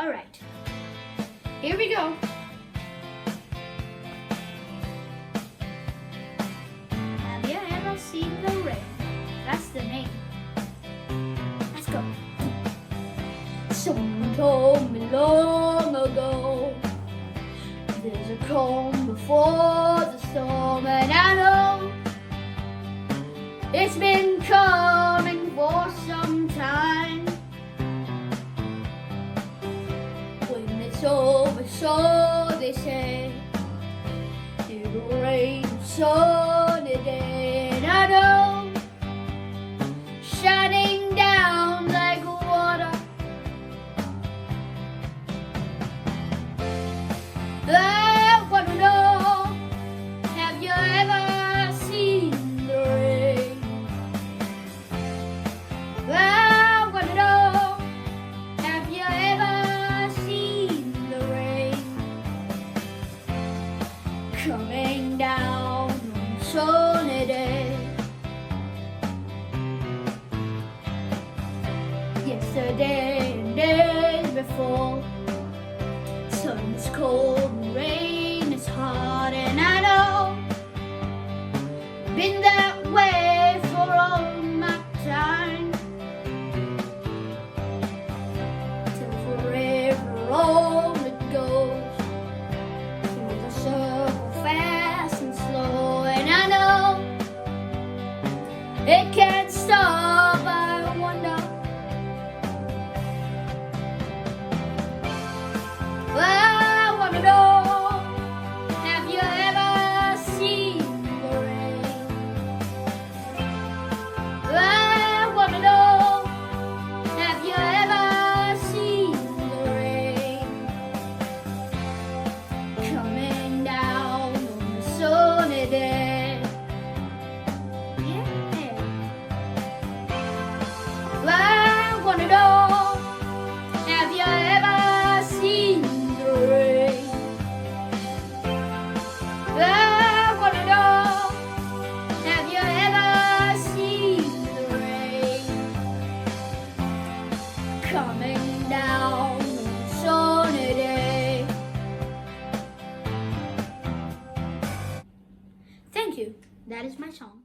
Alright, here we go. Have you ever seen the rain? That's the name. Let's go. Someone told me long ago there's a calm before the storm, and I know it's been coming for some time. When it's over, so they say, it'll rain a sunny day, and I know, shining down like water. I wanna know, have you ever seen the rain? I wanna know, have you ever seen the rain coming down on a sunny day? Yesterday and days before, sun's cold and rain is hard, and I know been that way for all my time, till forever on it goes, through the circle fast and slow, and I know it can't stop. I wonder, I wanna know, have you ever seen the rain? I wanna know, have you ever seen the rain coming down on a sunny day? Yeah. I wanna know, have you ever seen the rain? I wanna know, have you ever seen the rain coming down on a sunny day? Thank you. That is my song.